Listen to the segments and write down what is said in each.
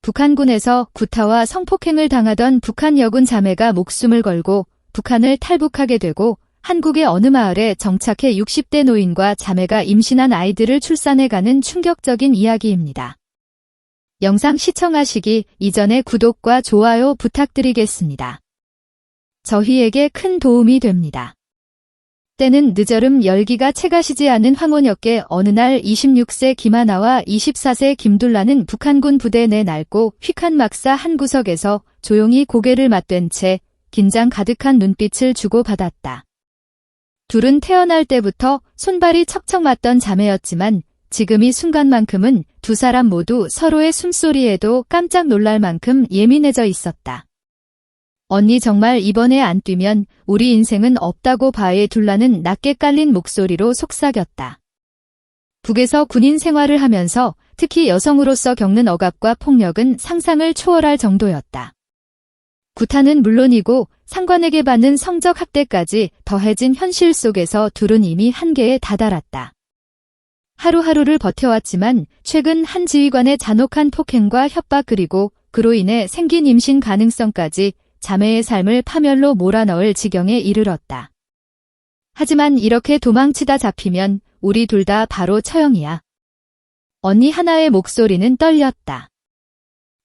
북한군에서 구타와 성폭행을 당하던 북한 여군 자매가 목숨을 걸고 북한을 탈북하게 되고 한국의 어느 마을에 정착해 60대 노인과 자매가 임신한 아이들을 출산해가는 충격적인 이야기입니다. 영상 시청하시기 이전에 구독과 좋아요 부탁드리겠습니다. 저희에게 큰 도움이 됩니다. 때는 늦여름 열기가 채가시지 않은 황혼역에 어느 날 26세 김하나와 24세 김둘라는 북한군 부대 내 낡고 휙한 막사 한 구석에서 조용히 고개를 맞댄 채 긴장 가득한 눈빛을 주고받았다. 둘은 태어날 때부터 손발이 척척 맞던 자매였지만 지금 이 순간만큼은 두 사람 모두 서로의 숨소리에도 깜짝 놀랄 만큼 예민해져 있었다. 언니 정말 이번에 안 뛰면 우리 인생은 없다고 봐의 둘라는 낮게 깔린 목소리로 속삭였다. 북에서 군인 생활을 하면서 특히 여성으로서 겪는 억압과 폭력은 상상을 초월할 정도였다. 구타는 물론이고 상관에게 받는 성적 학대까지 더해진 현실 속에서 둘은 이미 한계에 다다랐다. 하루하루를 버텨왔지만 최근 한 지휘관의 잔혹한 폭행과 협박 그리고 그로 인해 생긴 임신 가능성까지 자매의 삶을 파멸로 몰아넣을 지경에 이르렀다. 하지만 이렇게 도망치다 잡히면 우리 둘 다 바로 처형이야. 언니 하나의 목소리는 떨렸다.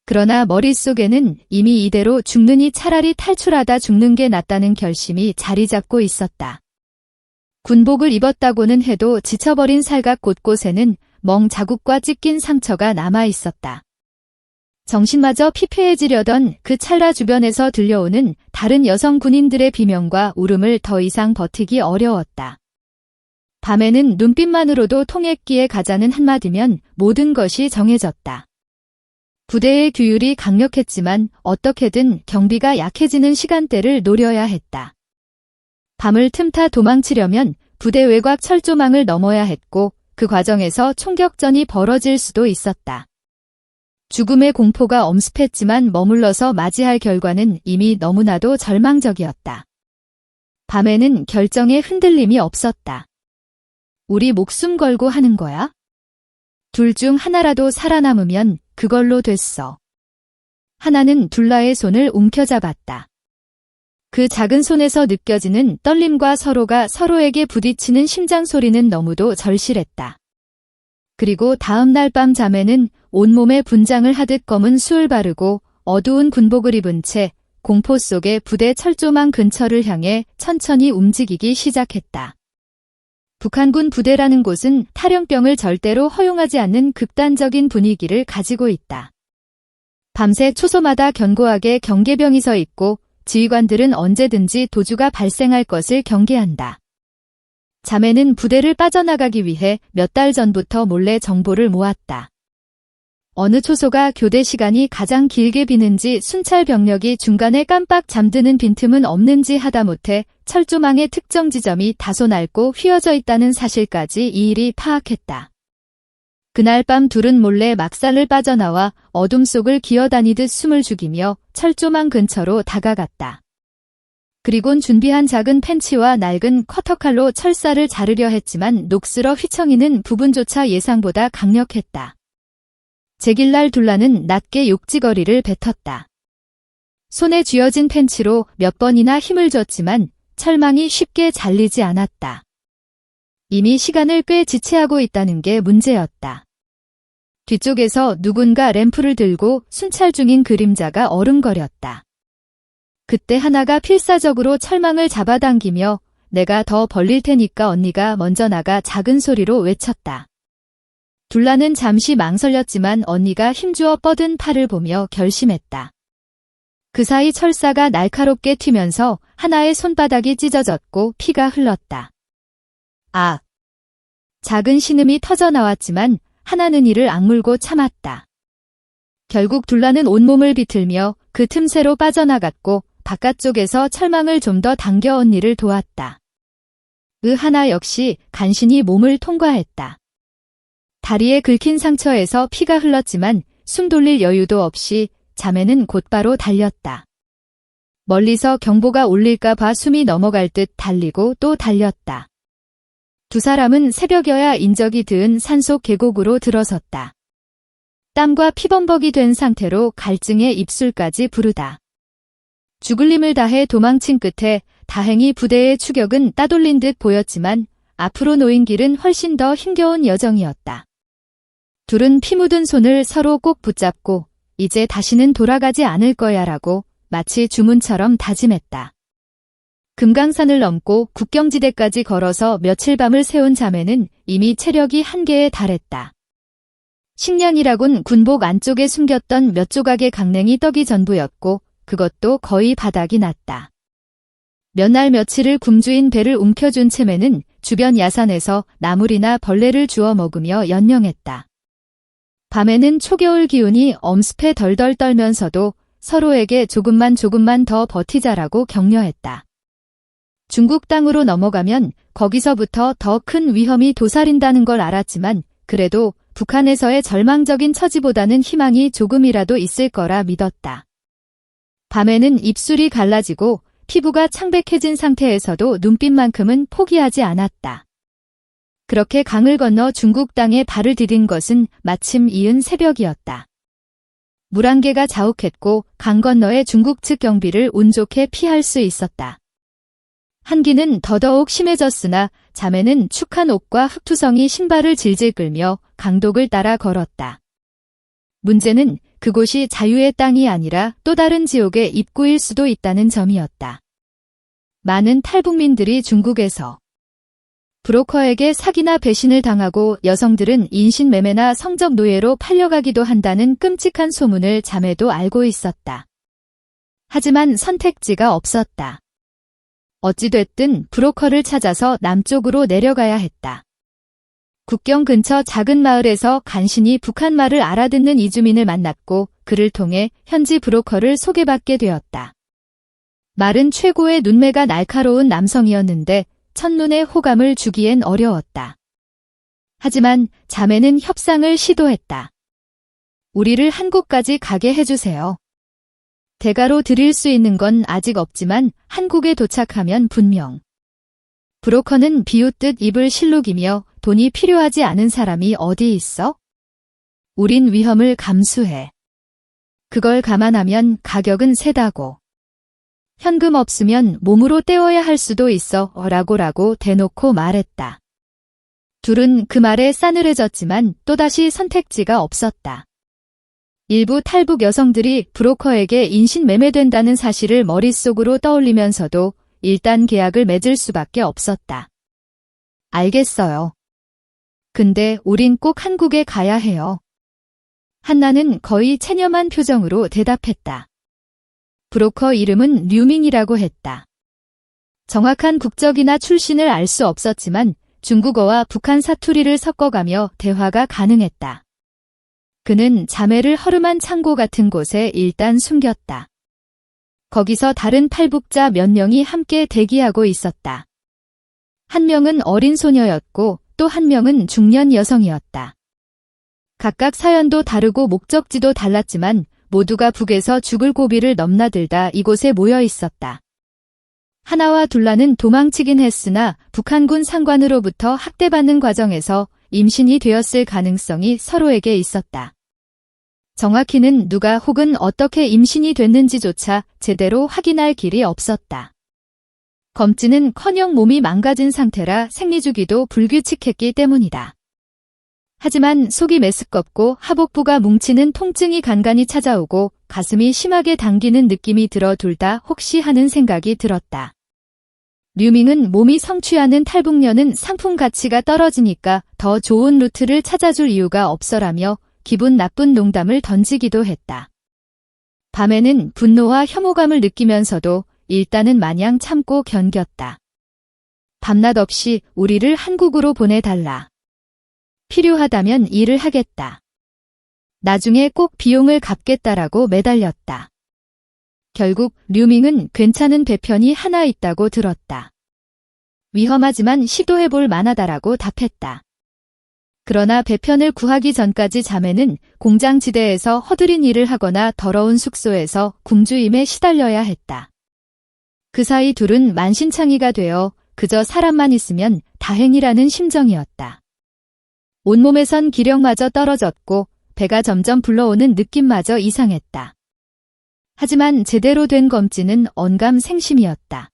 그러나 머릿속에는 이미 이대로 죽느니 차라리 탈출하다 죽는 게 낫다는 결심이 자리 잡고 있었다. 군복을 입었다고는 해도 지쳐버린 살각 곳곳에는 멍 자국과 찢긴 상처가 남아 있었다. 정신마저 피폐해지려던 그 찰나 주변에서 들려오는 다른 여성 군인들의 비명과 울음을 더 이상 버티기 어려웠다. 밤에는 눈빛만으로도 통했기에 가자는 한마디면 모든 것이 정해졌다. 부대의 규율이 강력했지만 어떻게든 경비가 약해지는 시간대를 노려야 했다. 밤을 틈타 도망치려면 부대 외곽 철조망을 넘어야 했고 그 과정에서 총격전이 벌어질 수도 있었다. 죽음의 공포가 엄습했지만 머물러서 맞이할 결과는 이미 너무나도 절망적이었다. 밤에는 결정에 흔들림이 없었다. 우리 목숨 걸고 하는 거야? 둘 중 하나라도 살아남으면 그걸로 됐어. 하나는 둘라의 손을 움켜잡았다. 그 작은 손에서 느껴지는 떨림과 서로가 서로에게 부딪히는 심장 소리는 너무도 절실했다. 그리고 다음 날 밤 자매는 온몸에 분장을 하듯 검은 수을 바르고 어두운 군복을 입은 채 공포 속의 부대 철조망 근처를 향해 천천히 움직이기 시작했다. 북한군 부대라는 곳은 탈영병을 절대로 허용하지 않는 극단적인 분위기를 가지고 있다. 밤새 초소마다 견고하게 경계병이 서 있고 지휘관들은 언제든지 도주가 발생할 것을 경계한다. 자매는 부대를 빠져나가기 위해 몇 달 전부터 몰래 정보를 모았다. 어느 초소가 교대 시간이 가장 길게 비는지 순찰 병력이 중간에 깜빡 잠드는 빈틈은 없는지 하다못해 철조망의 특정 지점이 다소 낡고 휘어져 있다는 사실까지 일일이 파악했다. 그날 밤 둘은 몰래 막살을 빠져나와 어둠 속을 기어다니듯 숨을 죽이며 철조망 근처로 다가갔다. 그리곤 준비한 작은 펜치와 낡은 커터칼로 철사를 자르려 했지만 녹슬어 휘청이는 부분조차 예상보다 강력했다. 제길날 둘라는 낮게 욕지거리를 뱉었다. 손에 쥐어진 펜치로 몇 번이나 힘을 줬지만 철망이 쉽게 잘리지 않았다. 이미 시간을 꽤 지체하고 있다는 게 문제였다. 뒤쪽에서 누군가 램프를 들고 순찰 중인 그림자가 어rum거렸다. 그때 하나가 필사적으로 철망을 잡아당기며 내가 더 벌릴 테니까 언니가 먼저 나가 작은 소리로 외쳤다. 둘라는 잠시 망설였지만 언니가 힘주어 뻗은 팔을 보며 결심했다. 그 사이 철사가 날카롭게 튀면서 하나의 손바닥이 찢어졌고 피가 흘렀다. 아! 작은 신음이 터져나왔지만 하나는 이를 악물고 참았다. 결국 둘라는 온몸을 비틀며 그 틈새로 빠져나갔고 바깥쪽에서 철망을 좀 더 당겨 언니를 도왔다. 하나 역시 간신히 몸을 통과했다. 다리에 긁힌 상처에서 피가 흘렀지만 숨 돌릴 여유도 없이 자매는 곧바로 달렸다. 멀리서 경보가 울릴까 봐 숨이 넘어갈 듯 달리고 또 달렸다. 두 사람은 새벽여야 인적이 드은 산속 계곡으로 들어섰다. 땀과 피범벅이 된 상태로 갈증에 입술까지 부르다. 죽을 힘을 다해 도망친 끝에 다행히 부대의 추격은 따돌린 듯 보였지만 앞으로 놓인 길은 훨씬 더 힘겨운 여정이었다. 둘은 피 묻은 손을 서로 꼭 붙잡고 이제 다시는 돌아가지 않을 거야라고 마치 주문처럼 다짐했다. 금강산을 넘고 국경지대까지 걸어서 며칠 밤을 새운 자매는 이미 체력이 한계에 달했다. 식량이라곤 군복 안쪽에 숨겼던 몇 조각의 강냉이 떡이 전부였고 그것도 거의 바닥이 났다. 몇 날 며칠을 굶주인 배를 움켜준 채매는 주변 야산에서 나물이나 벌레를 주워 먹으며 연명했다. 밤에는 초겨울 기운이 엄습해 덜덜 떨면서도 서로에게 조금만 더 버티자라고 격려했다. 중국 땅으로 넘어가면 거기서부터 더 큰 위험이 도사린다는 걸 알았지만 그래도 북한에서의 절망적인 처지보다는 희망이 조금이라도 있을 거라 믿었다. 밤에는 입술이 갈라지고 피부가 창백해진 상태에서도 눈빛만큼은 포기하지 않았다. 그렇게 강을 건너 중국 땅에 발을 디딘 것은 마침 이은 새벽이었다. 물안개가 자욱했고 강 건너의 중국 측 경비를 운 좋게 피할 수 있었다. 한기는 더더욱 심해졌으나 자매는 축한 옷과 흙투성이 신발을 질질 끌며 강독을 따라 걸었다. 문제는 그곳이 자유의 땅이 아니라 또 다른 지옥의 입구일 수도 있다는 점이었다. 많은 탈북민들이 중국에서 브로커에게 사기나 배신을 당하고 여성들은 인신매매나 성적 노예로 팔려가기도 한다는 끔찍한 소문을 자매도 알고 있었다. 하지만 선택지가 없었다. 어찌됐든 브로커를 찾아서 남쪽으로 내려가야 했다. 국경 근처 작은 마을에서 간신히 북한말을 알아듣는 이주민을 만났고 그를 통해 현지 브로커를 소개받게 되었다. 말은 최고의 눈매가 날카로운 남성이었는데 첫눈에 호감을 주기엔 어려웠다. 하지만 자매는 협상을 시도했다. 우리를 한국까지 가게 해주세요. 대가로 드릴 수 있는 건 아직 없지만 한국에 도착하면 분명. 브로커는 비웃듯 입을 실룩이며 돈이 필요하지 않은 사람이 어디 있어? 우린 위험을 감수해. 그걸 감안하면 가격은 세다고. 현금 없으면 몸으로 떼어야 할 수도 있어 라고 대놓고 말했다. 둘은 그 말에 싸늘해졌지만 또다시 선택지가 없었다. 일부 탈북 여성들이 브로커에게 인신매매된다는 사실을 머릿속으로 떠올리면서도 일단 계약을 맺을 수밖에 없었다. 알겠어요. 근데 우린 꼭 한국에 가야 해요. 한나는 거의 체념한 표정으로 대답했다. 브로커 이름은 류밍이라고 했다. 정확한 국적이나 출신을 알 수 없었지만 중국어와 북한 사투리를 섞어가며 대화가 가능했다. 그는 자매를 허름한 창고 같은 곳에 일단 숨겼다. 거기서 다른 탈북자 몇 명이 함께 대기하고 있었다. 한 명은 어린 소녀였고 또 한 명은 중년 여성이었다. 각각 사연도 다르고 목적지도 달랐지만 모두가 북에서 죽을 고비를 넘나들다 이곳에 모여 있었다. 하나와 둘라는 도망치긴 했으나 북한군 상관으로부터 학대받는 과정에서 임신이 되었을 가능성이 서로에게 있었다. 정확히는 누가 혹은 어떻게 임신이 됐는지조차 제대로 확인할 길이 없었다. 검지는커녕 몸이 망가진 상태라 생리주기도 불규칙했기 때문이다. 하지만 속이 메스껍고 하복부가 뭉치는 통증이 간간히 찾아오고 가슴이 심하게 당기는 느낌이 들어 둘 다 혹시 하는 생각이 들었다. 류밍은 몸이 성취하는 탈북녀는 상품 가치가 떨어지니까 더 좋은 루트를 찾아줄 이유가 없어라며 기분 나쁜 농담을 던지기도 했다. 밤에는 분노와 혐오감을 느끼면서도 일단은 마냥 참고 견뎠다. 밤낮 없이 우리를 한국으로 보내달라. 필요하다면 일을 하겠다. 나중에 꼭 비용을 갚겠다라고 매달렸다. 결국 류밍은 괜찮은 배편이 하나 있다고 들었다. 위험하지만 시도해볼 만하다라고 답했다. 그러나 배편을 구하기 전까지 자매는 공장지대에서 허드린 일을 하거나 더러운 숙소에서 굶주림에 시달려야 했다. 그 사이 둘은 만신창이가 되어 그저 사람만 있으면 다행이라는 심정이었다. 온몸에선 기력마저 떨어졌고 배가 점점 불러오는 느낌마저 이상했다. 하지만 제대로 된 검진은 언감생심이었다.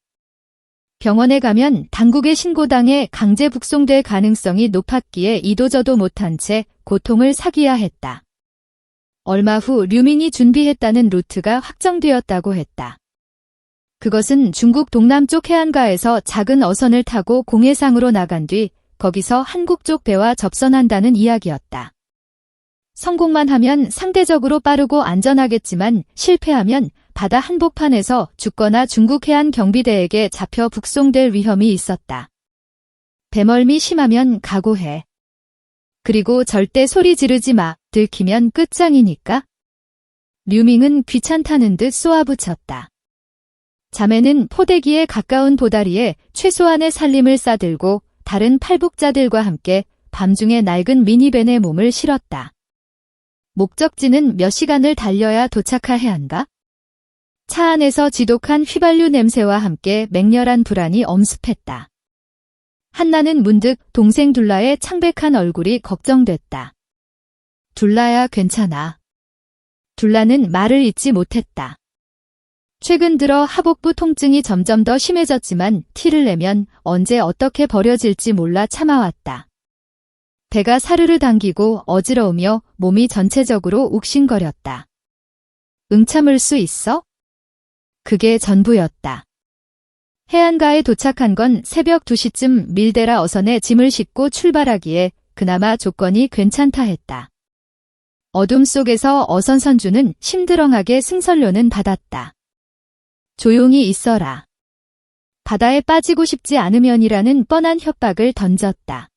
병원에 가면 당국의 신고당해 강제 북송될 가능성이 높았기에 이도저도 못한 채 고통을 사귀어야 했다. 얼마 후 류밍이 준비했다는 루트가 확정되었다고 했다. 그것은 중국 동남쪽 해안가에서 작은 어선을 타고 공해상으로 나간 뒤 거기서 한국 쪽 배와 접선한다는 이야기였다. 성공만 하면 상대적으로 빠르고 안전하겠지만 실패하면 바다 한복판에서 죽거나 중국 해안 경비대에게 잡혀 북송될 위험이 있었다. 배멀미 심하면 각오해. 그리고 절대 소리 지르지 마. 들키면 끝장이니까. 류밍은 귀찮다는 듯 쏘아붙였다. 자매는 포대기에 가까운 보다리에 최소한의 살림을 싸들고 다른 탈북자들과 함께 밤중에 낡은 미니밴에 몸을 실었다. 목적지는 몇 시간을 달려야 도착해야 한가? 차 안에서 지독한 휘발유 냄새와 함께 맹렬한 불안이 엄습했다. 한나는 문득 동생 둘라의 창백한 얼굴이 걱정됐다. 둘라야 괜찮아. 둘라는 말을 잇지 못했다. 최근 들어 하복부 통증이 점점 더 심해졌지만 티를 내면 언제 어떻게 버려질지 몰라 참아왔다. 배가 사르르 당기고 어지러우며 몸이 전체적으로 욱신거렸다. 참을 수 있어? 그게 전부였다. 해안가에 도착한 건 새벽 2시쯤 밀데라 어선에 짐을 싣고 출발하기에 그나마 조건이 괜찮다 했다. 어둠 속에서 어선 선주는 심드렁하게 승선료는 받았다. 조용히 있어라. 바다에 빠지고 싶지 않으면이라는 뻔한 협박을 던졌다.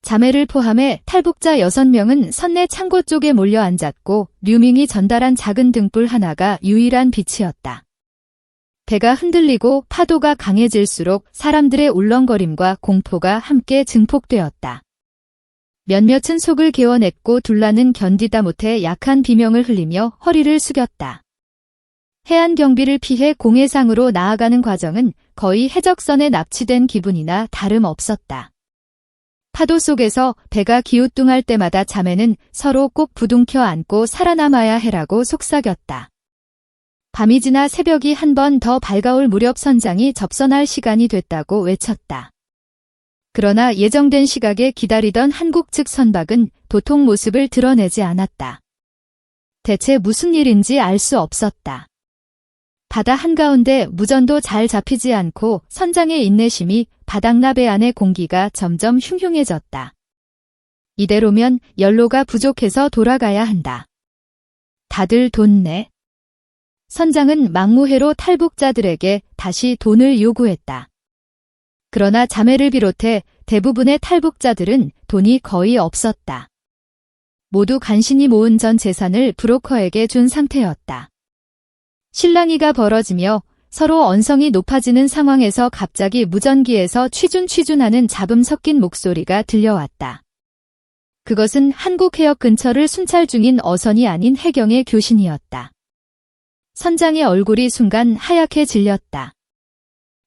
자매를 포함해 탈북자 6명은 선내 창고 쪽에 몰려 앉았고 류밍이 전달한 작은 등불 하나가 유일한 빛이었다. 배가 흔들리고 파도가 강해질수록 사람들의 울렁거림과 공포가 함께 증폭되었다. 몇몇은 속을 개워냈고 둘라는 견디다 못해 약한 비명을 흘리며 허리를 숙였다. 해안 경비를 피해 공해상으로 나아가는 과정은 거의 해적선에 납치된 기분이나 다름없었다. 파도 속에서 배가 기우뚱할 때마다 자매는 서로 꼭 부둥켜 안고 살아남아야 해라고 속삭였다. 밤이 지나 새벽이 한 번 더 밝아올 무렵 선장이 접선할 시간이 됐다고 외쳤다. 그러나 예정된 시각에 기다리던 한국 측 선박은 도통 모습을 드러내지 않았다. 대체 무슨 일인지 알 수 없었다. 바다 한가운데 무전도 잘 잡히지 않고 선장의 인내심이 바닥나 배 안의 공기가 점점 흉흉해졌다. 이대로면 연료가 부족해서 돌아가야 한다. 다들 돈 내. 선장은 막무회로 탈북자들에게 다시 돈을 요구했다. 그러나 자매를 비롯해 대부분의 탈북자들은 돈이 거의 없었다. 모두 간신히 모은 전 재산을 브로커에게 준 상태였다. 실랑이가 벌어지며 서로 언성이 높아지는 상황에서 갑자기 무전기에서 취준하는 잡음 섞인 목소리가 들려왔다. 그것은 한국 해역 근처를 순찰 중인 어선이 아닌 해경의 교신이었다. 선장의 얼굴이 순간 하얗게 질렸다.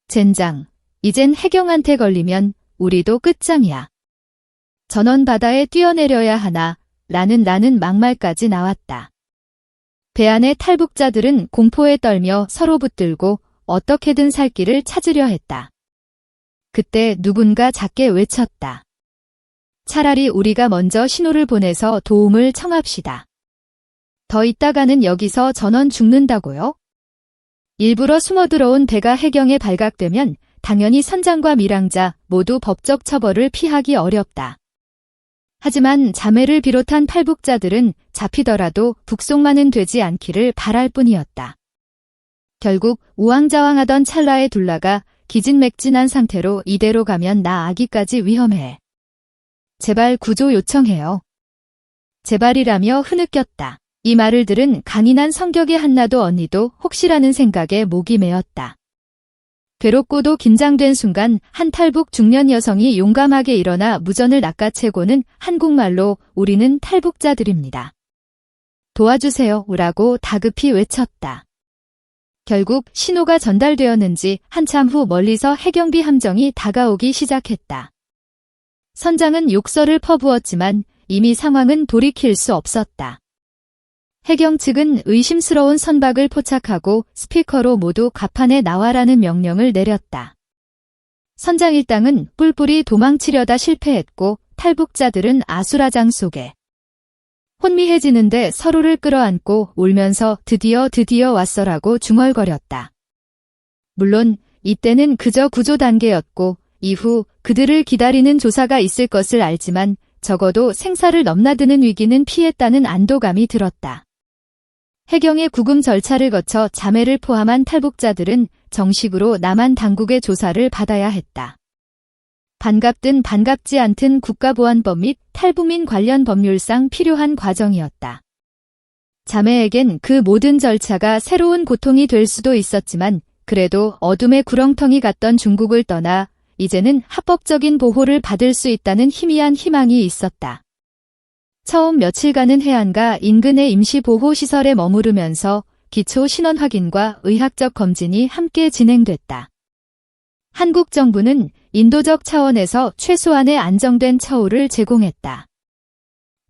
젠장, 이젠 해경한테 걸리면 우리도 끝장이야. 전원 바다에 뛰어내려야 하나 라는 나는 막말까지 나왔다. 배 안의 탈북자들은 공포에 떨며 서로 붙들고 어떻게든 살 길을 찾으려 했다. 그때 누군가 작게 외쳤다. 차라리 우리가 먼저 신호를 보내서 도움을 청합시다. 더 있다가는 여기서 전원 죽는다고요? 일부러 숨어들어온 배가 해경에 발각되면 당연히 선장과 밀항자 모두 법적 처벌을 피하기 어렵다. 하지만 자매를 비롯한 탈북자들은 잡히더라도 북송만은 되지 않기를 바랄 뿐이었다. 결국 우왕좌왕하던 찰나의 둘라가 기진맥진한 상태로 이대로 가면 나 아기까지 위험해. 제발 구조 요청해요. 제발이라며 흐느꼈다. 이 말을 들은 강인한 성격의 한나도 언니도 혹시라는 생각에 목이 메었다. 괴롭고도 긴장된 순간 한 탈북 중년 여성이 용감하게 일어나 무전을 낚아채고는 한국말로 우리는 탈북자들입니다. 도와주세요 라고 다급히 외쳤다. 결국 신호가 전달되었는지 한참 후 멀리서 해경비 함정이 다가오기 시작했다. 선장은 욕설을 퍼부었지만 이미 상황은 돌이킬 수 없었다. 해경 측은 의심스러운 선박을 포착하고 스피커로 모두 갑판에 나와라는 명령을 내렸다. 선장 일당은 뿔뿔이 도망치려다 실패했고 탈북자들은 아수라장 속에 혼미해지는데 서로를 끌어안고 울면서 드디어 왔어라고 중얼거렸다. 물론 이때는 그저 구조 단계였고 이후 그들을 기다리는 조사가 있을 것을 알지만 적어도 생사를 넘나드는 위기는 피했다는 안도감이 들었다. 해경의 구금 절차를 거쳐 자매를 포함한 탈북자들은 정식으로 남한 당국의 조사를 받아야 했다. 반갑든 반갑지 않든 국가보안법 및 탈북민 관련 법률상 필요한 과정이었다. 자매에겐 그 모든 절차가 새로운 고통이 될 수도 있었지만 그래도 어둠의 구렁텅이 같던 중국을 떠나 이제는 합법적인 보호를 받을 수 있다는 희미한 희망이 있었다. 처음 며칠간은 해안가 인근의 임시보호시설에 머무르면서 기초 신원 확인과 의학적 검진이 함께 진행됐다. 한국 정부는 인도적 차원에서 최소한의 안정된 처우를 제공했다.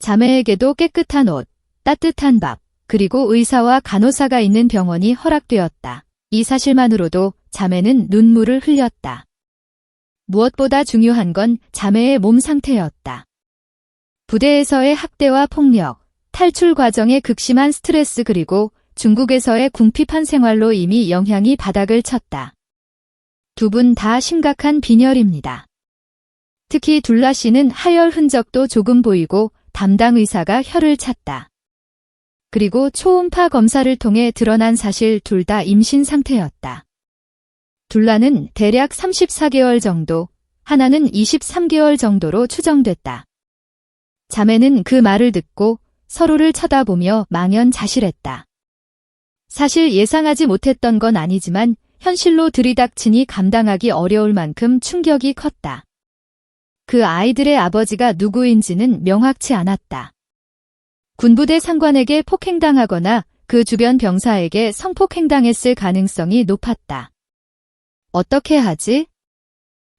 자매에게도 깨끗한 옷, 따뜻한 밥, 그리고 의사와 간호사가 있는 병원이 허락되었다. 이 사실만으로도 자매는 눈물을 흘렸다. 무엇보다 중요한 건 자매의 몸 상태였다. 부대에서의 학대와 폭력, 탈출 과정의 극심한 스트레스 그리고 중국에서의 궁핍한 생활로 이미 영향이 바닥을 쳤다. 두 분 다 심각한 빈혈입니다. 특히 둘라 씨는 하열 흔적도 조금 보이고 담당 의사가 혀를 찼다. 그리고 초음파 검사를 통해 드러난 사실 둘 다 임신 상태였다. 둘라는 대략 34개월 정도, 하나는 23개월 정도로 추정됐다. 자매는 그 말을 듣고 서로를 쳐다보며 망연자실했다. 사실 예상하지 못했던 건 아니지만 현실로 들이닥치니 감당하기 어려울 만큼 충격이 컸다. 그 아이들의 아버지가 누구인지는 명확치 않았다. 군부대 상관에게 폭행당하거나 그 주변 병사에게 성폭행당했을 가능성이 높았다. 어떻게 하지?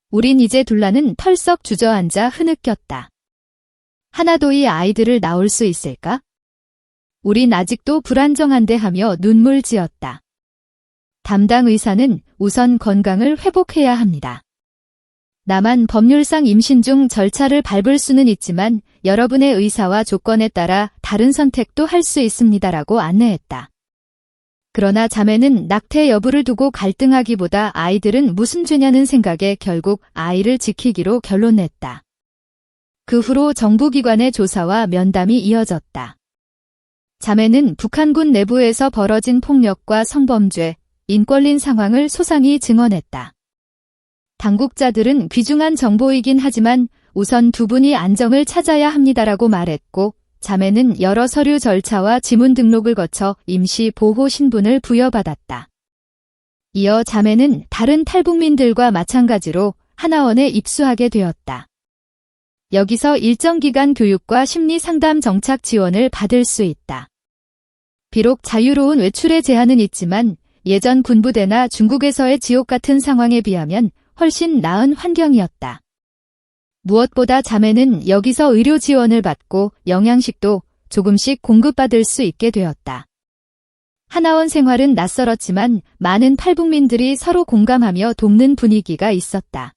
우린 이제 둘라는 털썩 주저앉아 흐느꼈다. 하나도 이 아이들을 낳을 수 있을까? 우린 아직도 불안정한데 하며 눈물 지었다. 담당 의사는 우선 건강을 회복해야 합니다. 다만 법률상 임신 중 절차를 밟을 수는 있지만 여러분의 의사와 조건에 따라 다른 선택도 할 수 있습니다라고 안내했다. 그러나 자매는 낙태 여부를 두고 갈등하기보다 아이들은 무슨 죄냐는 생각에 결국 아이를 지키기로 결론냈다. 그 후로 정부기관의 조사와 면담이 이어졌다. 자매는 북한군 내부에서 벌어진 폭력과 성범죄, 인권린 상황을 소상히 증언했다. 당국자들은 귀중한 정보이긴 하지만 우선 두 분이 안정을 찾아야 합니다라고 말했고 자매는 여러 서류 절차와 지문 등록을 거쳐 임시 보호 신분을 부여받았다. 이어 자매는 다른 탈북민들과 마찬가지로 하나원에 입수하게 되었다. 여기서 일정 기간 교육과 심리 상담 정착 지원을 받을 수 있다. 비록 자유로운 외출의 제한은 있지만 예전 군부대나 중국에서의 지옥 같은 상황에 비하면 훨씬 나은 환경이었다. 무엇보다 자매는 여기서 의료 지원을 받고 영양식도 조금씩 공급받을 수 있게 되었다. 하나원 생활은 낯설었지만 많은 탈북민들이 서로 공감하며 돕는 분위기가 있었다.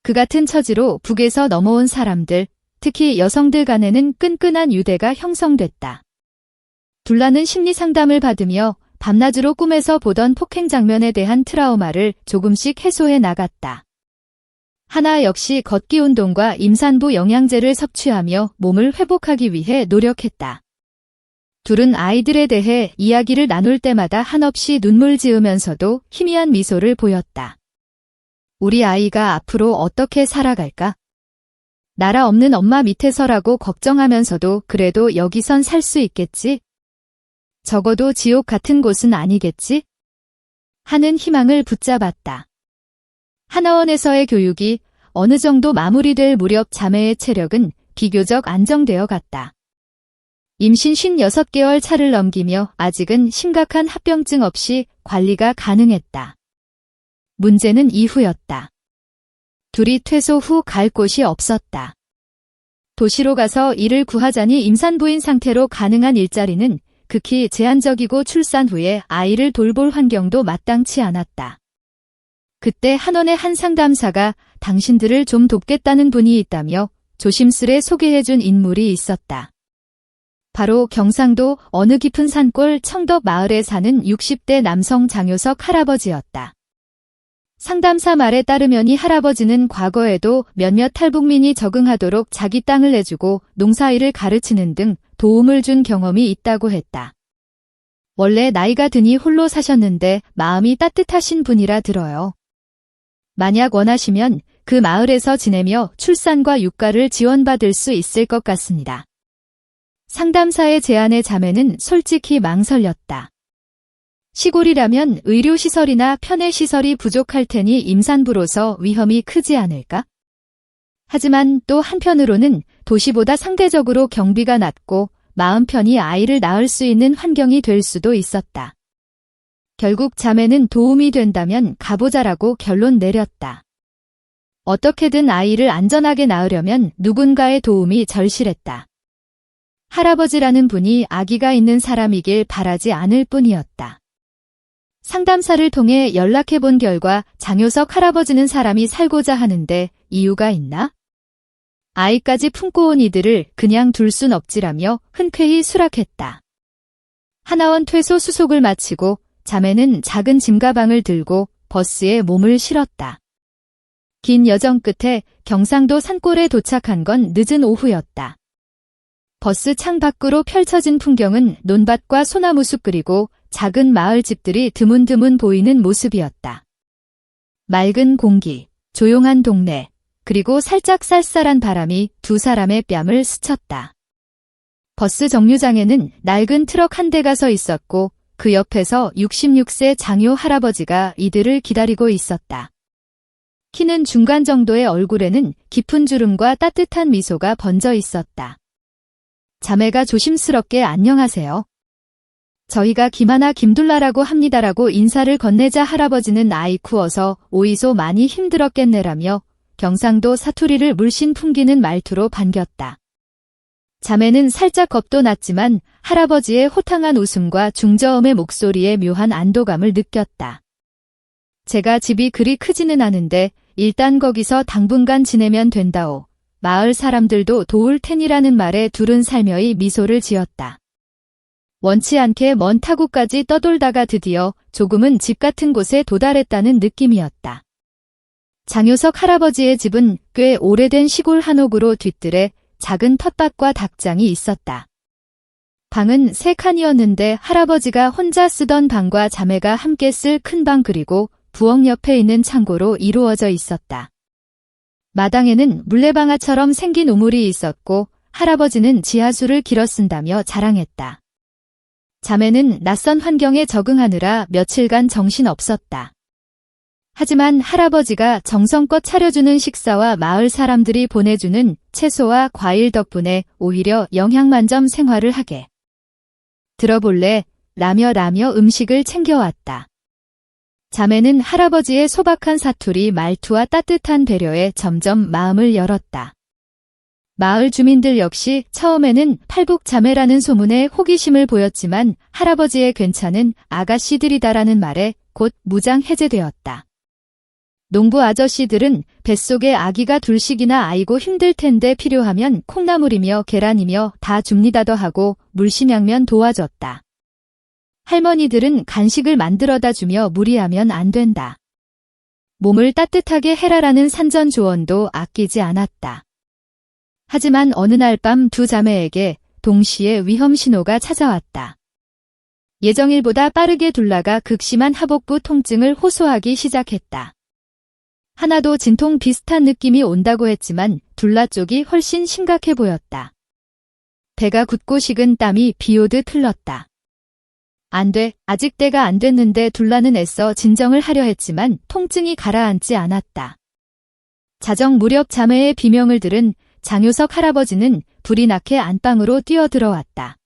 그 같은 처지로 북에서 넘어온 사람들, 특히 여성들 간에는 끈끈한 유대가 형성됐다. 둘라는 심리 상담을 받으며 밤낮으로 꿈에서 보던 폭행 장면에 대한 트라우마를 조금씩 해소해 나갔다. 하나 역시 걷기 운동과 임산부 영양제를 섭취하며 몸을 회복하기 위해 노력했다. 둘은 아이들에 대해 이야기를 나눌 때마다 한없이 눈물 지으면서도 희미한 미소를 보였다. 우리 아이가 앞으로 어떻게 살아갈까? 나라 없는 엄마 밑에서라고 걱정하면서도 그래도 여기선 살 수 있겠지? 적어도 지옥 같은 곳은 아니겠지? 하는 희망을 붙잡았다. 하나원에서의 교육이 어느 정도 마무리될 무렵 자매의 체력은 비교적 안정되어 갔다. 임신 56개월 차를 넘기며 아직은 심각한 합병증 없이 관리가 가능했다. 문제는 이후였다. 둘이 퇴소 후 갈 곳이 없었다. 도시로 가서 일을 구하자니 임산부인 상태로 가능한 일자리는 극히 제한적이고 출산 후에 아이를 돌볼 환경도 마땅치 않았다. 그때 한원의 한 상담사가 당신들을 좀 돕겠다는 분이 있다며 조심스레 소개해준 인물이 있었다. 바로 경상도 어느 깊은 산골 청덕 마을에 사는 60대 남성 장효석 할아버지였다. 상담사 말에 따르면 이 할아버지는 과거에도 몇몇 탈북민이 적응하도록 자기 땅을 내주고 농사일을 가르치는 등 도움을 준 경험이 있다고 했다. 원래 나이가 드니 홀로 사셨는데 마음이 따뜻하신 분이라 들어요. 만약 원하시면 그 마을에서 지내며 출산과 육가를 지원받을 수 있을 것 같습니다. 상담사의 제안에 자매는 솔직히 망설였다. 시골이라면 의료시설이나 편의시설이 부족할 테니 임산부로서 위험이 크지 않을까? 하지만 또 한편으로는 도시보다 상대적으로 경비가 낮고 마음 편히 아이를 낳을 수 있는 환경이 될 수도 있었다. 결국 자매는 도움이 된다면 가보자라고 결론 내렸다. 어떻게든 아이를 안전하게 낳으려면 누군가의 도움이 절실했다. 할아버지라는 분이 아기가 있는 사람이길 바라지 않을 뿐이었다. 상담사를 통해 연락해 본 결과 장효석 할아버지는 사람이 살고자 하는데 이유가 있나? 아이까지 품고 온 이들을 그냥 둘 순 없지라며 흔쾌히 수락했다. 하나원 퇴소 수속을 마치고 자매는 작은 짐가방을 들고 버스에 몸을 실었다. 긴 여정 끝에 경상도 산골에 도착한 건 늦은 오후였다. 버스 창 밖으로 펼쳐진 풍경은 논밭과 소나무숲 그리고 작은 마을 집들이 드문드문 보이는 모습이었다. 맑은 공기, 조용한 동네, 그리고 살짝 쌀쌀한 바람이 두 사람의 뺨을 스쳤다. 버스 정류장에는 낡은 트럭 한 대가 서 있었고 그 옆에서 66세 장효 할아버지가 이들을 기다리고 있었다. 키는 중간 정도의 얼굴에는 깊은 주름과 따뜻한 미소가 번져 있었다. 자매가 조심스럽게 안녕하세요. 저희가 김하나 김둘라라고 합니다라고 인사를 건네자 할아버지는 아이쿠 어서 오이소 많이 힘들었겠네라며 경상도 사투리를 물씬 풍기는 말투로 반겼다. 자매는 살짝 겁도 났지만 할아버지의 호탕한 웃음과 중저음의 목소리에 묘한 안도감을 느꼈다. 제가 집이 그리 크지는 않은데 일단 거기서 당분간 지내면 된다오. 마을 사람들도 도울 테니라는 말에 둘은 살며이 미소를 지었다. 원치 않게 먼 타구까지 떠돌다가 드디어 조금은 집 같은 곳에 도달했다는 느낌이었다. 장효석 할아버지의 집은 꽤 오래된 시골 한옥으로 뒤뜰에 작은 텃밭과 닭장이 있었다. 방은 3칸이었는데 할아버지가 혼자 쓰던 방과 자매가 함께 쓸 큰 방 그리고 부엌 옆에 있는 창고로 이루어져 있었다. 마당에는 물레방아처럼 생긴 우물이 있었고 할아버지는 지하수를 길어 쓴다며 자랑했다. 자매는 낯선 환경에 적응하느라 며칠간 정신없었다. 하지만 할아버지가 정성껏 차려주는 식사와 마을 사람들이 보내주는 채소와 과일 덕분에 오히려 영양만점 생활을 하게 들어볼래? 라며 음식을 챙겨왔다. 자매는 할아버지의 소박한 사투리 말투와 따뜻한 배려에 점점 마음을 열었다. 마을 주민들 역시 처음에는 팔북자매라는 소문에 호기심을 보였지만 할아버지의 괜찮은 아가씨들이다라는 말에 곧 무장 해제되었다. 농부 아저씨들은 뱃속에 아기가 둘씩이나 아이고 힘들 텐데 필요하면 콩나물이며 계란이며 다 줍니다더 하고 물심양면 도와줬다. 할머니들은 간식을 만들어다 주며 무리하면 안 된다. 몸을 따뜻하게 해라라는 산전 조언도 아끼지 않았다. 하지만 어느 날 밤 두 자매에게 동시에 위험 신호가 찾아왔다. 예정일보다 빠르게 둘라가 극심한 하복부 통증을 호소하기 시작했다. 하나도 진통 비슷한 느낌이 온다고 했지만 둘라 쪽이 훨씬 심각해 보였다. 배가 굳고 식은 땀이 비오듯 흘렀다. 안 돼, 아직 때가 안 됐는데 둘라는 애써 진정을 하려 했지만 통증이 가라앉지 않았다. 자정 무렵 자매의 비명을 들은 장효석 할아버지는 불이 나게 안방으로 뛰어들어왔다.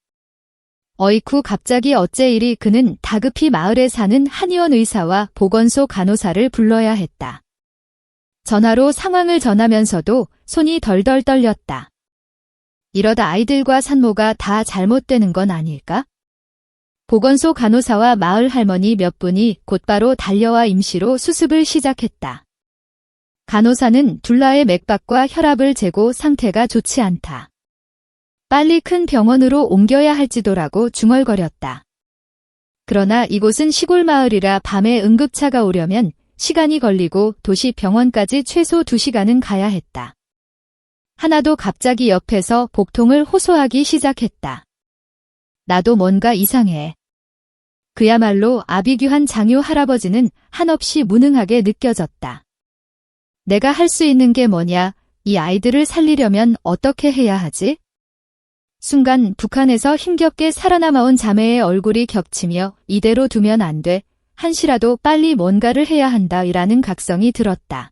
어이쿠 갑자기 어째 이리 그는 다급히 마을에 사는 한의원 의사와 보건소 간호사를 불러야 했다. 전화로 상황을 전하면서도 손이 덜덜 떨렸다. 이러다 아이들과 산모가 다 잘못되는 건 아닐까? 보건소 간호사와 마을 할머니 몇 분이 곧바로 달려와 임시로 수습을 시작했다. 간호사는 둘라의 맥박과 혈압을 재고 상태가 좋지 않다. 빨리 큰 병원으로 옮겨야 할지도라고 중얼거렸다. 그러나 이곳은 시골 마을이라 밤에 응급차가 오려면 시간이 걸리고 도시 병원까지 최소 2시간은 가야 했다. 하나도 갑자기 옆에서 복통을 호소하기 시작했다. 나도 뭔가 이상해. 그야말로 아비규환 장유 할아버지는 한없이 무능하게 느껴졌다. 내가 할 수 있는 게 뭐냐, 이 아이들을 살리려면 어떻게 해야 하지? 순간 북한에서 힘겹게 살아남아온 자매의 얼굴이 겹치며 이대로 두면 안 돼, 한시라도 빨리 뭔가를 해야 한다라는 각성이 들었다.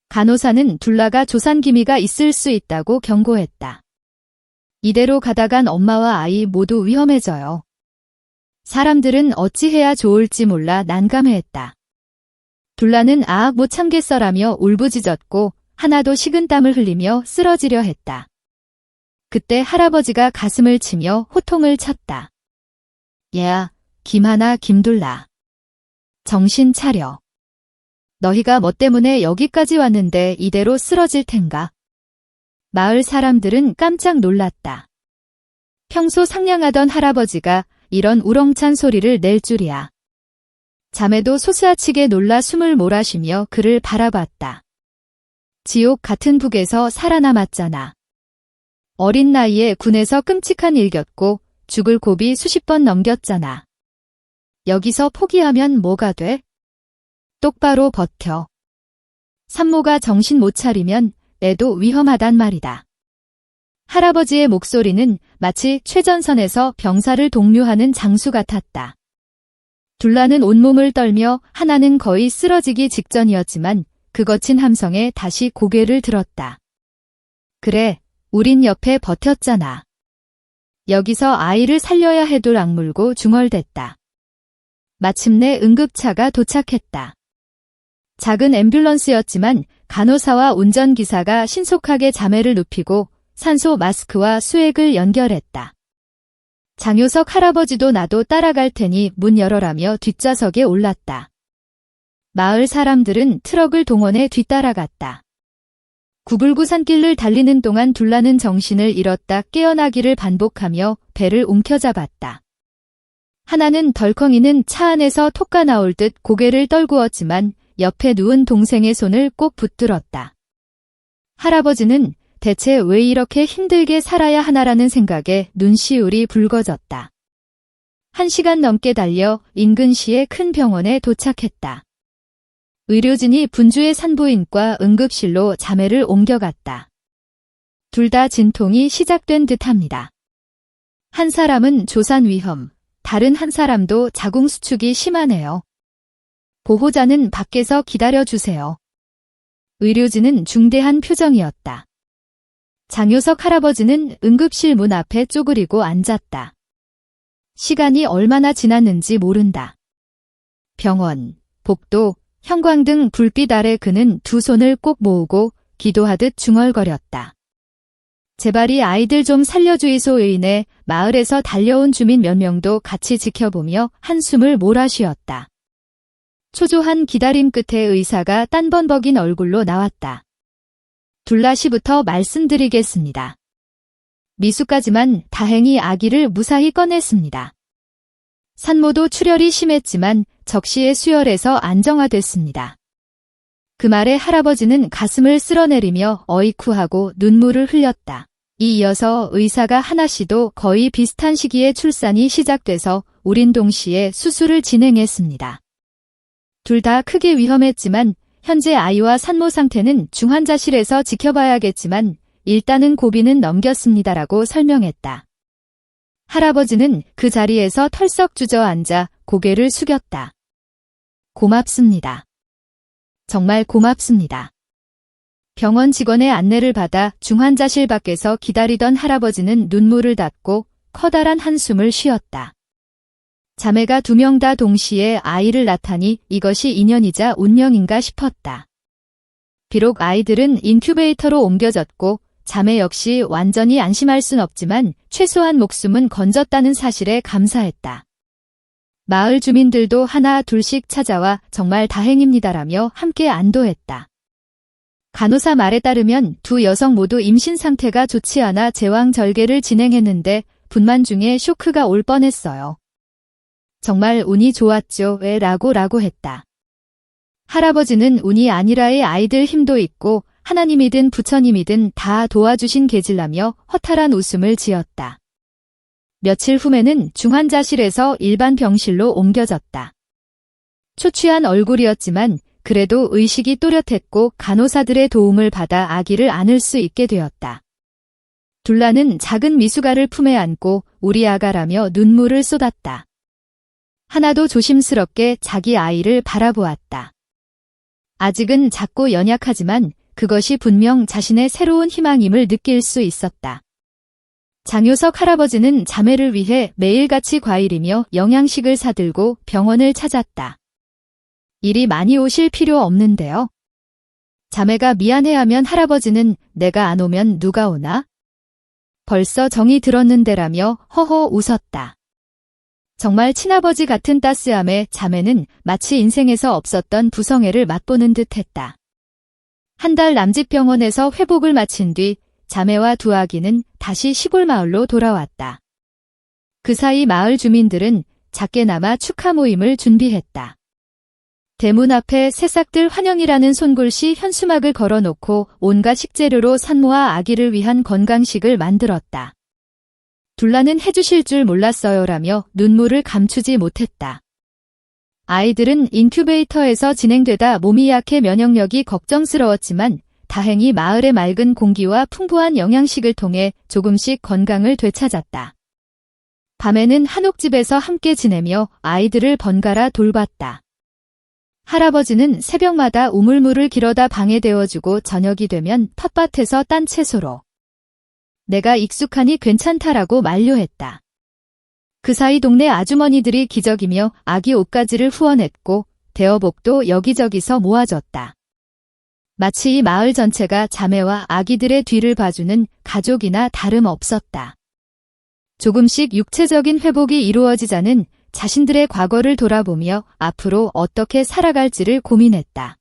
간호사는 둘라가 조산기미가 있을 수 있다고 경고했다. 이대로 가다간 엄마와 아이 모두 위험해져요. 사람들은 어찌해야 좋을지 몰라 난감해했다. 둘라는 아악 못 참겠어라며 울부짖었고 하나도 식은땀을 흘리며 쓰러지려 했다. 그때 할아버지가 가슴을 치며 호통을 쳤다. 얘야, 김하나 김둘라. 정신 차려. 너희가 뭐 때문에 여기까지 왔는데 이대로 쓰러질 텐가. 마을 사람들은 깜짝 놀랐다. 평소 상냥하던 할아버지가 이런 우렁찬 소리를 낼 줄이야. 자매도 소스아치게 놀라 숨을 몰아쉬며 그를 바라봤다. 지옥 같은 북에서 살아남았잖아. 어린 나이에 군에서 끔찍한 일 겪고 죽을 고비 수십 번 넘겼잖아. 여기서 포기하면 뭐가 돼? 똑바로 버텨. 산모가 정신 못 차리면 애도 위험하단 말이다. 할아버지의 목소리는 마치 최전선에서 병사를 독려하는 장수 같았다. 둘라는 온몸을 떨며 하나는 거의 쓰러지기 직전이었지만 그 거친 함성에 다시 고개를 들었다. 그래, 우린 옆에 버텼잖아. 여기서 아이를 살려야 해도 악물고 중얼댔다. 마침내 응급차가 도착했다. 작은 앰뷸런스였지만 간호사와 운전기사가 신속하게 자매를 눕히고 산소 마스크와 수액을 연결했다. 장효석 할아버지도 나도 따라갈 테니 문 열어라며 뒷좌석에 올랐다. 마을 사람들은 트럭을 동원해 뒤따라갔다. 구불구 산길을 달리는 동안 둘라는 정신을 잃었다 깨어나기를 반복하며 배를 움켜잡았다. 하나는 덜컹이는 차 안에서 톡가 나올 듯 고개를 떨구었지만 옆에 누운 동생의 손을 꼭 붙들었다. 할아버지는 대체 왜 이렇게 힘들게 살아야 하나라는 생각에 눈시울이 붉어졌다. 1시간 넘게 달려 인근시의 큰 병원에 도착했다. 의료진이 분주의 산부인과 응급실로 자매를 옮겨갔다. 둘 다 진통이 시작된 듯합니다. 한 사람은 조산 위험, 다른 한 사람도 자궁수축이 심하네요. 보호자는 밖에서 기다려주세요. 의료진은 중대한 표정이었다. 장효석 할아버지는 응급실 문 앞에 쪼그리고 앉았다. 시간이 얼마나 지났는지 모른다. 병원, 복도, 형광등 불빛 아래 그는 두 손을 꼭 모으고 기도하듯 중얼거렸다. 제발 이 아이들 좀 살려주이소. 의인에 마을에서 달려온 주민 몇 명도 같이 지켜보며 한숨을 몰아쉬었다. 초조한 기다림 끝에 의사가 딴번벅인 얼굴로 나왔다. 둘라 씨부터 말씀드리겠습니다. 미숙하지만 다행히 아기를 무사히 꺼냈습니다. 산모도 출혈이 심했지만 적시에 수혈해서 안정화됐습니다. 그 말에 할아버지는 가슴을 쓸어내리며 어이쿠하고 눈물을 흘렸다. 이어서 의사가 하나 씨도 거의 비슷한 시기에 출산이 시작돼서 우린 동시에 수술을 진행했습니다. 둘 다 크게 위험했지만 현재 아이와 산모 상태는 중환자실에서 지켜봐야겠지만 일단은 고비는 넘겼습니다라고 설명했다. 할아버지는 그 자리에서 털썩 주저앉아 고개를 숙였다. 고맙습니다. 정말 고맙습니다. 병원 직원의 안내를 받아 중환자실 밖에서 기다리던 할아버지는 눈물을 닦고 커다란 한숨을 쉬었다. 자매가 2명 다 동시에 아이를 낳다니 이것이 인연이자 운명인가 싶었다. 비록 아이들은 인큐베이터로 옮겨졌고 자매 역시 완전히 안심할 순 없지만 최소한 목숨은 건졌다는 사실에 감사했다. 마을 주민들도 하나 둘씩 찾아와 정말 다행입니다라며 함께 안도했다. 간호사 말에 따르면 두 여성 모두 임신 상태가 좋지 않아 제왕절개를 진행했는데 분만 중에 쇼크가 올 뻔했어요. 정말 운이 좋았죠. 라고 했다. 할아버지는 운이 아니라의 아이들 힘도 있고 하나님이든 부처님이든 다 도와주신 계질라며 허탈한 웃음을 지었다. 며칠 후에는 중환자실에서 일반 병실로 옮겨졌다. 초취한 얼굴이었지만 그래도 의식이 또렷했고 간호사들의 도움을 받아 아기를 안을 수 있게 되었다. 둘라는 작은 미숙아를 품에 안고 우리 아가라며 눈물을 쏟았다. 하나도 조심스럽게 자기 아이를 바라보았다. 아직은 작고 연약하지만 그것이 분명 자신의 새로운 희망임을 느낄 수 있었다. 장효석 할아버지는 자매를 위해 매일같이 과일이며 영양식을 사들고 병원을 찾았다. 이리 많이 오실 필요 없는데요. 자매가 미안해하면 할아버지는 내가 안 오면 누가 오나? 벌써 정이 들었는데라며 허허 웃었다. 정말 친아버지 같은 따스함에 자매는 마치 인생에서 없었던 부성애를 맛보는 듯했다. 한 달 남짓병원에서 회복을 마친 뒤 자매와 두 아기는 다시 시골 마을로 돌아왔다. 그 사이 마을 주민들은 작게나마 축하 모임을 준비했다. 대문 앞에 새싹들 환영이라는 손글씨 현수막을 걸어놓고 온갖 식재료로 산모와 아기를 위한 건강식을 만들었다. 둘라는 해주실 줄 몰랐어요라며 눈물을 감추지 못했다. 아이들은 인큐베이터에서 진행되다 몸이 약해 면역력이 걱정스러웠지만 다행히 마을의 맑은 공기와 풍부한 영양식을 통해 조금씩 건강을 되찾았다. 밤에는 한옥집에서 함께 지내며 아이들을 번갈아 돌봤다. 할아버지는 새벽마다 우물물을 길어다 방에 데워주고 저녁이 되면 텃밭에서 딴 채소로 내가 익숙하니 괜찮다라고 만류했다. 그 사이 동네 아주머니들이 기적이며 아기 옷가지를 후원했고 대어복도 여기저기서 모아졌다. 마치 이 마을 전체가 자매와 아기들의 뒤를 봐주는 가족이나 다름없었다. 조금씩 육체적인 회복이 이루어지자는 자신들의 과거를 돌아보며 앞으로 어떻게 살아갈지를 고민했다.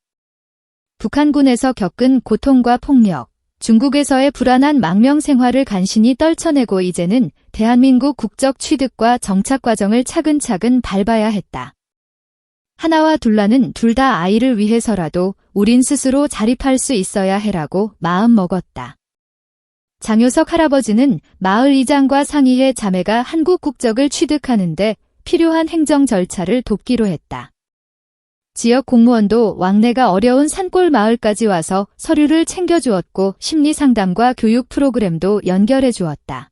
북한군에서 겪은 고통과 폭력, 중국에서의 불안한 망명 생활을 간신히 떨쳐내고 이제는 대한민국 국적 취득과 정착 과정을 차근차근 밟아야 했다. 하나와 둘라는 둘 다 아이를 위해서라도 우린 스스로 자립할 수 있어야 해라고 마음먹었다. 장효석 할아버지는 마을 이장과 상의해 자매가 한국 국적을 취득하는데 필요한 행정 절차를 돕기로 했다. 지역 공무원도 왕래가 어려운 산골 마을까지 와서 서류를 챙겨주었고 심리상담과 교육 프로그램도 연결해 주었다.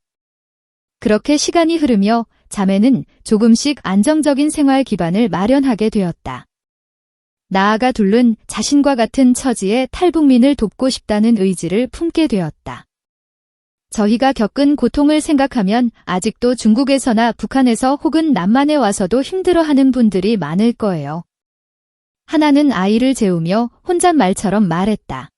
그렇게 시간이 흐르며 자매는 조금씩 안정적인 생활 기반을 마련하게 되었다. 나아가 둘은 자신과 같은 처지의 탈북민을 돕고 싶다는 의지를 품게 되었다. 저희가 겪은 고통을 생각하면 아직도 중국에서나 북한에서 혹은 남만에 와서도 힘들어하는 분들이 많을 거예요. 하나는 아이를 재우며 혼잣말처럼 말했다.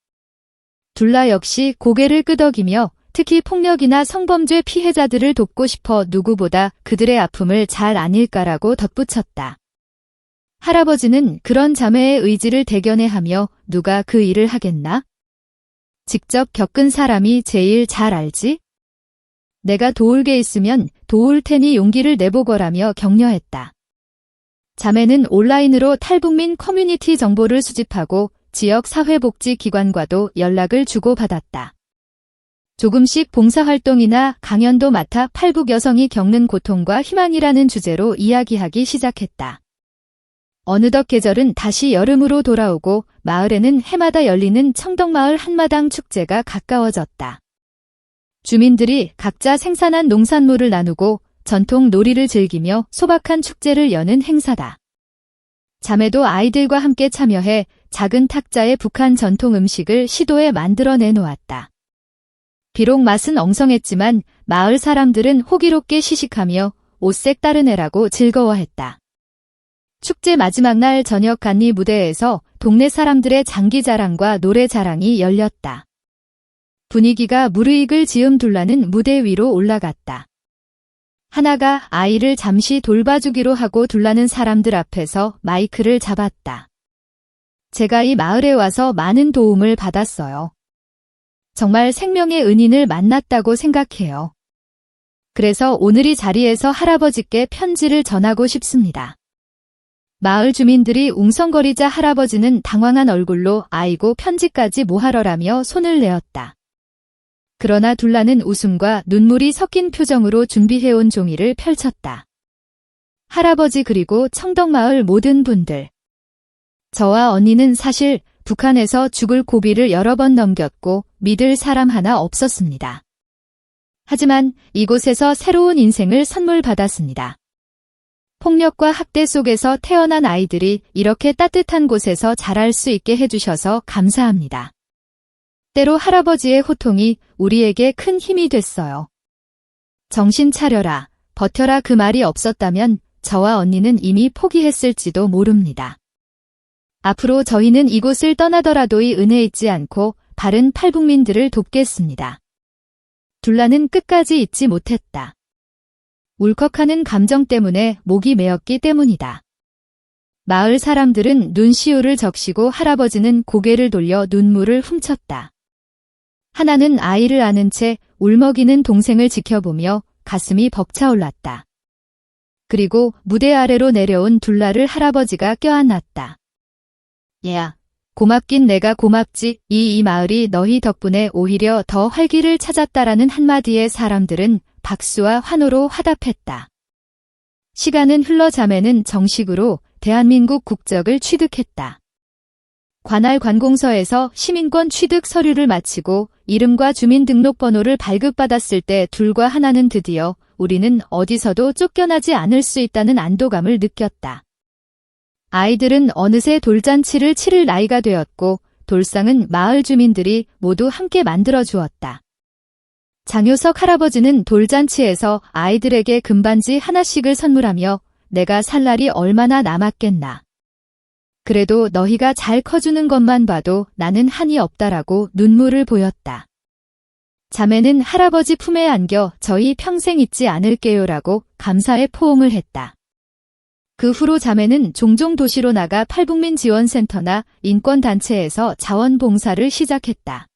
둘라 역시 고개를 끄덕이며 특히 폭력이나 성범죄 피해자들을 돕고 싶어 누구보다 그들의 아픔을 잘 아닐까라고 덧붙였다. 할아버지는 그런 자매의 의지를 대견해하며 누가 그 일을 하겠나? 직접 겪은 사람이 제일 잘 알지? 내가 도울 게 있으면 도울 테니 용기를 내보거라며 격려했다. 자매는 온라인으로 탈북민 커뮤니티 정보를 수집하고 지역 사회복지기관과도 연락을 주고받았다. 조금씩 봉사활동이나 강연도 맡아 탈북 여성이 겪는 고통과 희망이라는 주제로 이야기하기 시작했다. 어느덧 계절은 다시 여름으로 돌아오고 마을에는 해마다 열리는 청덕마을 한마당 축제가 가까워졌다. 주민들이 각자 생산한 농산물을 나누고 전통 놀이를 즐기며 소박한 축제를 여는 행사다. 자매도 아이들과 함께 참여해 작은 탁자의 북한 전통 음식을 시도해 만들어 내놓았다. 비록 맛은 엉성했지만 마을 사람들은 호기롭게 시식하며 옷색 따르네라고 즐거워했다. 축제 마지막 날 저녁 간리 무대에서 동네 사람들의 장기자랑과 노래자랑이 열렸다. 분위기가 무르익을 지음 둘라는 무대 위로 올라갔다. 하나가 아이를 잠시 돌봐주기로 하고 둘라는 사람들 앞에서 마이크를 잡았다. 제가 이 마을에 와서 많은 도움을 받았어요. 정말 생명의 은인을 만났다고 생각해요. 그래서 오늘 이 자리에서 할아버지께 편지를 전하고 싶습니다. 마을 주민들이 웅성거리자 할아버지는 당황한 얼굴로 아이고 편지까지 뭐하러라며 손을 내었다. 그러나 둘라는 웃음과 눈물이 섞인 표정으로 준비해온 종이를 펼쳤다. 할아버지 그리고 청덕마을 모든 분들. 저와 언니는 사실 북한에서 죽을 고비를 여러 번 넘겼고 믿을 사람 하나 없었습니다. 하지만 이곳에서 새로운 인생을 선물 받았습니다. 폭력과 학대 속에서 태어난 아이들이 이렇게 따뜻한 곳에서 자랄 수 있게 해주셔서 감사합니다. 때로 할아버지의 호통이 우리에게 큰 힘이 됐어요. 정신 차려라, 버텨라 그 말이 없었다면 저와 언니는 이미 포기했을지도 모릅니다. 앞으로 저희는 이곳을 떠나더라도 이 은혜 잊지 않고 다른 탈북민들을 돕겠습니다. 둘라는 끝까지 잊지 못했다. 울컥하는 감정 때문에 목이 메었기 때문이다. 마을 사람들은 눈시울을 적시고 할아버지는 고개를 돌려 눈물을 훔쳤다. 하나는 아이를 안은 채 울먹이는 동생을 지켜보며 가슴이 벅차올랐다. 그리고 무대 아래로 내려온 둘라를 할아버지가 껴안았다. 얘야, 고맙긴 내가 고맙지. 이 마을이 너희 덕분에 오히려 더 활기를 찾았다라는 한마디에 사람들은 박수와 환호로 화답했다. 시간은 흘러 자매는 정식으로 대한민국 국적을 취득했다. 관할 관공서에서 시민권 취득 서류를 마치고 이름과 주민등록번호를 발급받았을 때 둘과 하나는 드디어 우리는 어디서도 쫓겨나지 않을 수 있다는 안도감을 느꼈다. 아이들은 어느새 돌잔치를 치를 나이가 되었고 돌상은 마을 주민들이 모두 함께 만들어 주었다. 장효석 할아버지는 돌잔치에서 아이들에게 금반지 하나씩을 선물하며 내가 살 날이 얼마나 남았겠나. 그래도 너희가 잘 커주는 것만 봐도 나는 한이 없다라고 눈물을 보였다. 자매는 할아버지 품에 안겨 저희 평생 잊지 않을게요라고 감사의 포옹을 했다. 그 후로 자매는 종종 도시로 나가 탈북민 지원센터나 인권단체에서 자원봉사를 시작했다.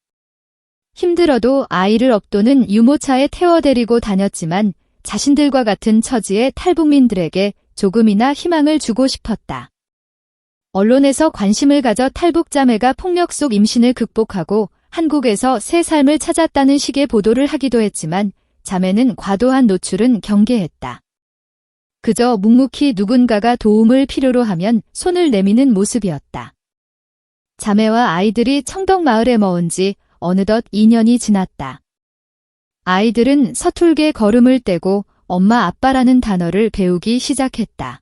힘들어도 아이를 업도는 유모차에 태워 데리고 다녔지만 자신들과 같은 처지의 탈북민들에게 조금이나 희망을 주고 싶었다. 언론에서 관심을 가져 탈북자매가 폭력 속 임신을 극복하고 한국에서 새 삶을 찾았다는 식의 보도를 하기도 했지만 자매는 과도한 노출은 경계했다. 그저 묵묵히 누군가가 도움을 필요로 하면 손을 내미는 모습이었다. 자매와 아이들이 청덕마을에 머문 지 어느덧 2년이 지났다. 아이들은 서툴게 걸음을 떼고 엄마 아빠라는 단어를 배우기 시작했다.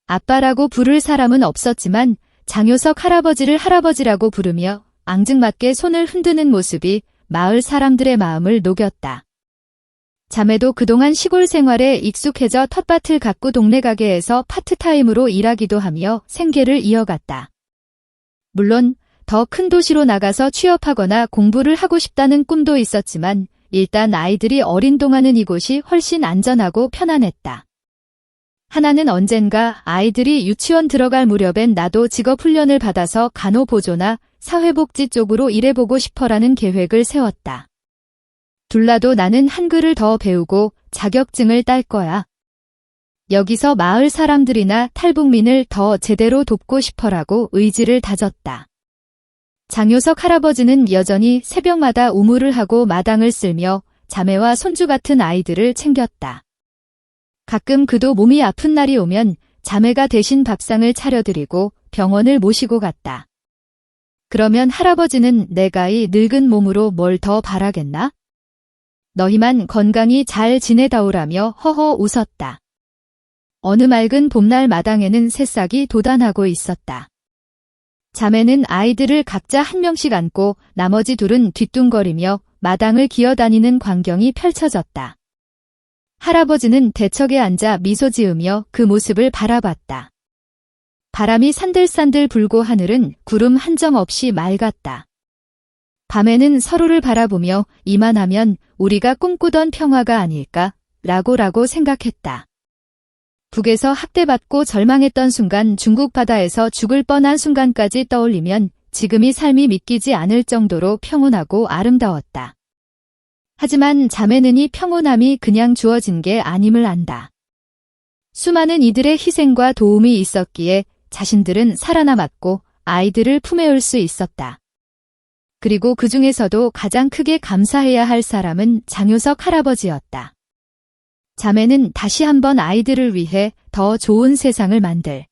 아빠라고 부를 사람은 없었지만 장효석 할아버지를 할아버지라고 부르며 앙증맞게 손을 흔드는 모습이 마을 사람들의 마음을 녹였다. 자매도 그동안 시골 생활에 익숙해져 텃밭을 가꾸 동네 가게에서 파트타임으로 일하기도 하며 생계를 이어갔다. 물론 더 큰 도시로 나가서 취업하거나 공부를 하고 싶다는 꿈도 있었지만 일단 아이들이 어린 동안은 이곳이 훨씬 안전하고 편안했다. 하나는 언젠가 아이들이 유치원 들어갈 무렵엔 나도 직업훈련을 받아서 간호보조나 사회복지 쪽으로 일해보고 싶어라는 계획을 세웠다. 둘라도 나는 한글을 더 배우고 자격증을 딸 거야. 여기서 마을 사람들이나 탈북민을 더 제대로 돕고 싶어라고 의지를 다졌다. 장효석 할아버지는 여전히 새벽마다 우물을 하고 마당을 쓸며 자매와 손주 같은 아이들을 챙겼다. 가끔 그도 몸이 아픈 날이 오면 자매가 대신 밥상을 차려드리고 병원을 모시고 갔다. 그러면 할아버지는 내가 이 늙은 몸으로 뭘 더 바라겠나? 너희만 건강히 잘 지내다오라며 허허 웃었다. 어느 맑은 봄날 마당에는 새싹이 돋아나고 있었다. 자매는 아이들을 각자 한 명씩 안고 나머지 둘은 뒤뚱거리며 마당을 기어다니는 광경이 펼쳐졌다. 할아버지는 대척에 앉아 미소 지으며 그 모습을 바라봤다. 바람이 산들산들 불고 하늘은 구름 한 점 없이 맑았다. 밤에는 서로를 바라보며 이만하면 우리가 꿈꾸던 평화가 아닐까? 라고 생각했다. 북에서 학대받고 절망했던 순간, 중국 바다에서 죽을 뻔한 순간까지 떠올리면 지금이 삶이 믿기지 않을 정도로 평온하고 아름다웠다. 하지만 자매는 이 평온함이 그냥 주어진 게 아님을 안다. 수많은 이들의 희생과 도움이 있었기에 자신들은 살아남았고 아이들을 품에올 수 있었다. 그리고 그 중에서도 가장 크게 감사해야 할 사람은 장효석 할아버지였다. 자매는 다시 한번 아이들을 위해 더 좋은 세상을 만들